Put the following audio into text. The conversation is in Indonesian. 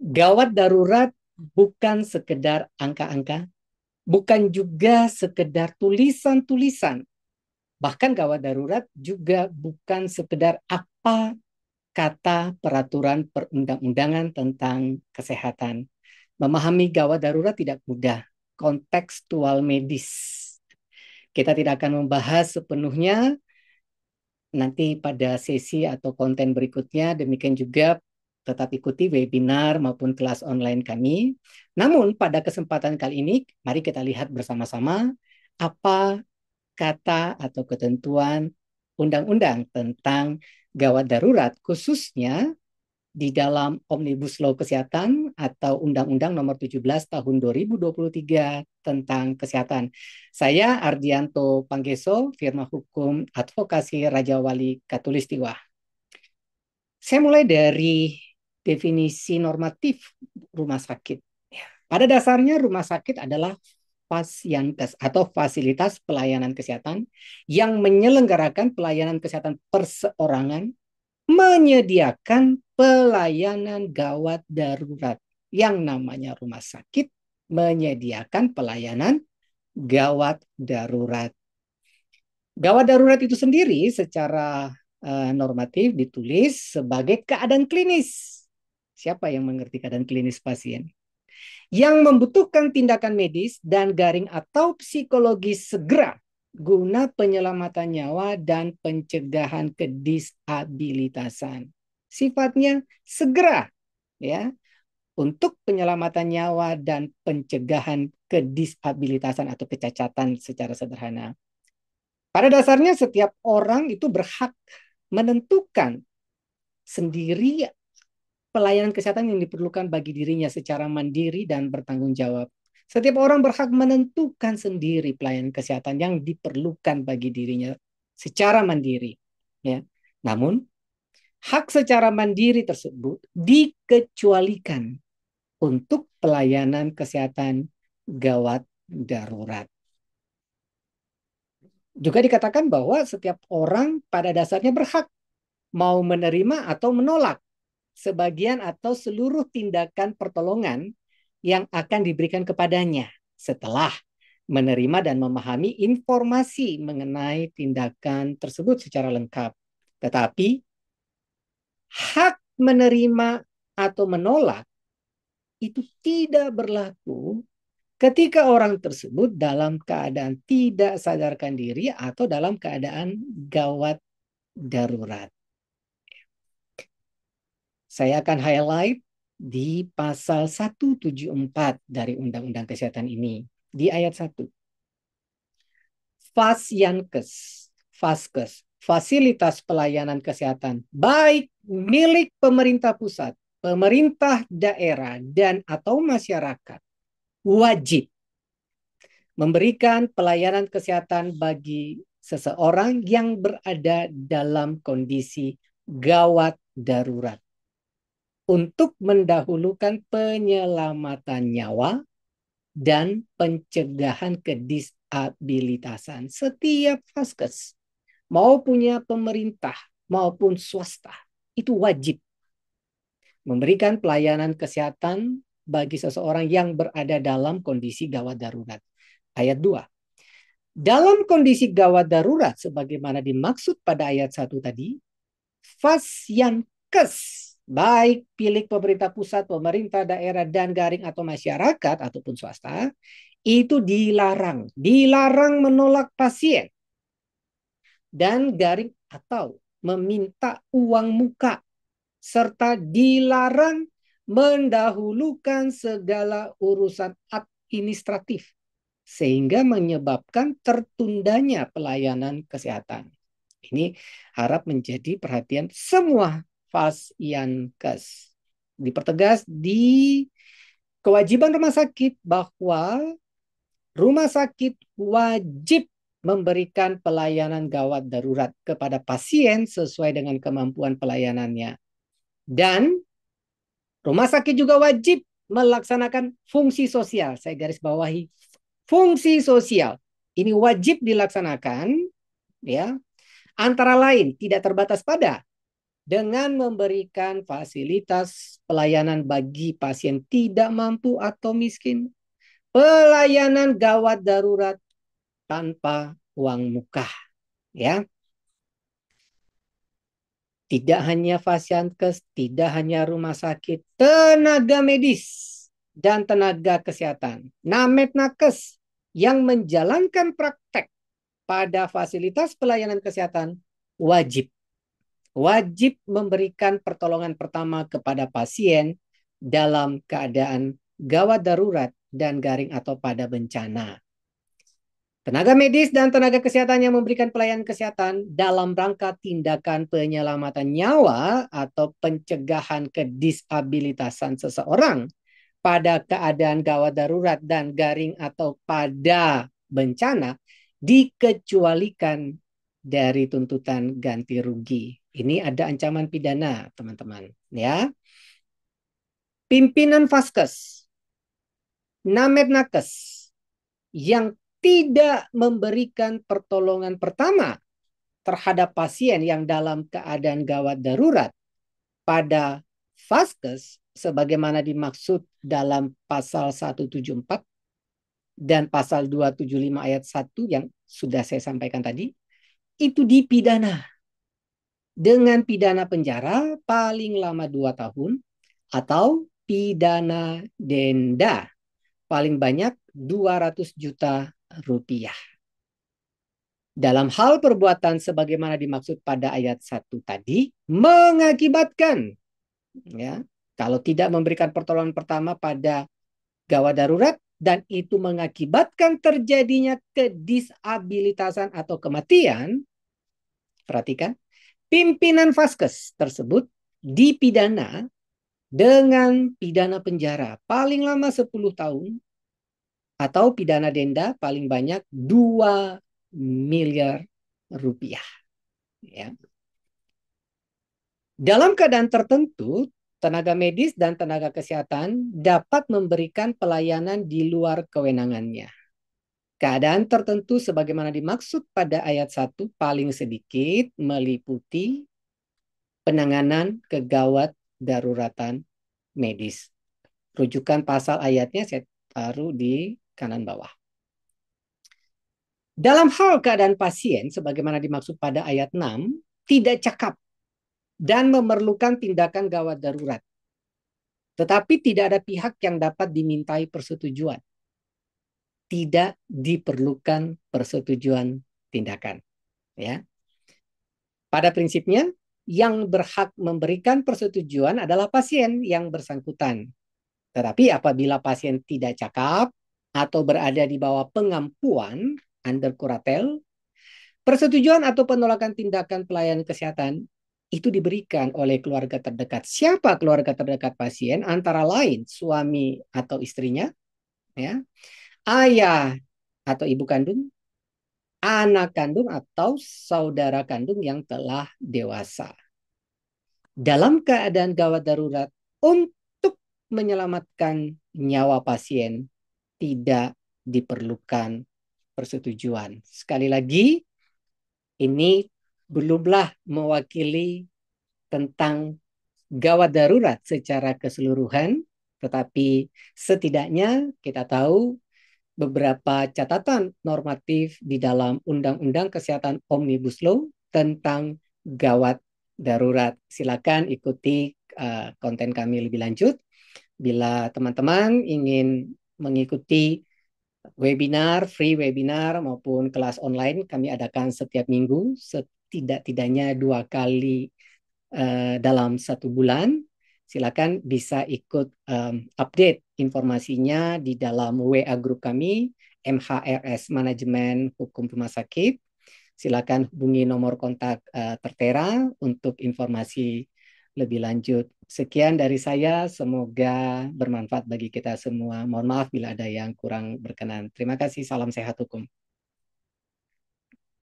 Gawat darurat bukan sekedar angka-angka, bukan juga sekedar tulisan-tulisan. Bahkan gawat darurat juga bukan sekedar apa kata peraturan perundang-undangan tentang kesehatan. Memahami gawat darurat tidak mudah, kontekstual medis. Kita tidak akan membahas sepenuhnya nanti pada sesi atau konten berikutnya. Demikian juga tetap ikuti webinar maupun kelas online kami. Namun pada kesempatan kali ini, mari kita lihat bersama-sama apa kata atau ketentuan undang-undang tentang gawat darurat, khususnya di dalam Omnibus Law Kesehatan atau Undang-Undang Nomor 17 Tahun 2023 tentang kesehatan. Saya Ardianto Panggeso, firma hukum advokasi Raja Wali Katulistiwa. Saya mulai dari definisi normatif rumah sakit. Pada dasarnya rumah sakit adalah Fasyankes atau fasilitas pelayanan kesehatan yang menyelenggarakan pelayanan kesehatan perseorangan, menyediakan pelayanan gawat darurat. Yang namanya rumah sakit menyediakan pelayanan gawat darurat. Gawat darurat itu sendiri secara normatif ditulis sebagai keadaan klinis. Siapa yang mengerti keadaan klinis pasien? Yang membutuhkan tindakan medis dan garing atau psikologis segera guna penyelamatan nyawa dan pencegahan kedisabilitasan. Sifatnya segera, ya, untuk penyelamatan nyawa dan pencegahan kedisabilitasan atau kecacatan secara sederhana. Pada dasarnya setiap orang itu berhak menentukan sendiri pelayanan kesehatan yang diperlukan bagi dirinya secara mandiri dan bertanggung jawab. Setiap orang berhak menentukan sendiri pelayanan kesehatan yang diperlukan bagi dirinya secara mandiri. Ya. Namun, hak secara mandiri tersebut dikecualikan untuk pelayanan kesehatan gawat darurat. Juga dikatakan bahwa setiap orang pada dasarnya berhak mau menerima atau menolak sebagian atau seluruh tindakan pertolongan yang akan diberikan kepadanya setelah menerima dan memahami informasi mengenai tindakan tersebut secara lengkap. Tetapi hak menerima atau menolak itu tidak berlaku ketika orang tersebut dalam keadaan tidak sadarkan diri atau dalam keadaan gawat darurat. Saya akan highlight di pasal 174 dari Undang-Undang Kesehatan ini. Di ayat 1. Fasyankes, Faskes, fasilitas pelayanan kesehatan, baik milik pemerintah pusat, pemerintah daerah, dan atau masyarakat, wajib memberikan pelayanan kesehatan bagi seseorang yang berada dalam kondisi gawat darurat untuk mendahulukan penyelamatan nyawa dan pencegahan kedisabilitasan. Setiap vaskes, mau punya pemerintah maupun swasta, itu wajib memberikan pelayanan kesehatan bagi seseorang yang berada dalam kondisi gawat darurat. Ayat 2. Dalam kondisi gawat darurat, sebagaimana dimaksud pada ayat 1 tadi, Fasyankes, baik pilih pemerintah pusat, pemerintah daerah, dan garing atau masyarakat ataupun swasta, itu dilarang menolak pasien dan garing atau meminta uang muka, serta dilarang mendahulukan segala urusan administratif sehingga menyebabkan tertundanya pelayanan kesehatan. Ini harap menjadi perhatian semua Fasyankes. Dipertegas di kewajiban rumah sakit bahwa rumah sakit wajib memberikan pelayanan gawat darurat kepada pasien sesuai dengan kemampuan pelayanannya. Dan rumah sakit juga wajib melaksanakan fungsi sosial. Saya garis bawahi fungsi sosial. Ini wajib dilaksanakan, ya. Antara lain tidak terbatas pada dengan memberikan fasilitas pelayanan bagi pasien tidak mampu atau miskin, pelayanan gawat darurat tanpa uang muka, ya. Tidak hanya fasiankes, tidak hanya rumah sakit, tenaga medis dan tenaga kesehatan, Named Nakes yang menjalankan praktek pada fasilitas pelayanan kesehatan wajib memberikan pertolongan pertama kepada pasien dalam keadaan gawat darurat dan garing atau pada bencana. Tenaga medis dan tenaga kesehatan yang memberikan pelayanan kesehatan dalam rangka tindakan penyelamatan nyawa atau pencegahan kedisabilitasan seseorang pada keadaan gawat darurat dan garing atau pada bencana dikecualikan dari tuntutan ganti rugi. Ini ada ancaman pidana, teman-teman, ya. Pimpinan Vaskes, Named Nakes yang tidak memberikan pertolongan pertama terhadap pasien yang dalam keadaan gawat darurat pada Vaskes sebagaimana dimaksud dalam pasal 174 dan pasal 275 ayat 1 yang sudah saya sampaikan tadi, itu dipidana dengan pidana penjara paling lama 2 tahun atau pidana denda paling banyak 200 juta rupiah. Dalam hal perbuatan sebagaimana dimaksud pada ayat 1 tadi, mengakibatkan, ya, kalau tidak memberikan pertolongan pertama pada gawat darurat dan itu mengakibatkan terjadinya kedisabilitasan atau kematian, perhatikan, pimpinan Vaskes tersebut dipidana dengan pidana penjara paling lama 10 tahun atau pidana denda paling banyak 2 miliar rupiah. Ya. Dalam keadaan tertentu, tenaga medis dan tenaga kesehatan dapat memberikan pelayanan di luar kewenangannya. Keadaan tertentu sebagaimana dimaksud pada ayat 1 paling sedikit meliputi penanganan kegawat daruratan medis. Rujukan pasal ayatnya saya taruh di kanan bawah. Dalam hal keadaan pasien sebagaimana dimaksud pada ayat 6 tidak cakap dan memerlukan tindakan gawat darurat. Tetapi tidak ada pihak yang dapat dimintai persetujuan. Tidak diperlukan persetujuan tindakan. Ya. Pada prinsipnya, yang berhak memberikan persetujuan adalah pasien yang bersangkutan. Tetapi apabila pasien tidak cakap atau berada di bawah pengampuan under kuratel, persetujuan atau penolakan tindakan pelayanan kesehatan itu diberikan oleh keluarga terdekat. Siapa keluarga terdekat pasien? Antara lain suami atau istrinya, ya, ayah atau ibu kandung, anak kandung atau saudara kandung yang telah dewasa. Dalam keadaan gawat darurat untuk menyelamatkan nyawa pasien tidak diperlukan persetujuan. Sekali lagi, ini belumlah mewakili tentang gawat darurat secara keseluruhan, tetapi setidaknya kita tahu beberapa catatan normatif di dalam Undang-Undang Kesehatan Omnibus Law tentang gawat darurat. Silakan ikuti konten kami lebih lanjut. Bila teman-teman ingin mengikuti webinar, free webinar maupun kelas online kami adakan setiap minggu, setidak-tidaknya 2 kali dalam 1 bulan. Silakan bisa ikut update informasinya di dalam WA grup kami, MHRS Manajemen Hukum Rumah Sakit. Silakan hubungi nomor kontak tertera untuk informasi lebih lanjut. Sekian dari saya, semoga bermanfaat bagi kita semua. Mohon maaf bila ada yang kurang berkenan. Terima kasih, salam sehat hukum.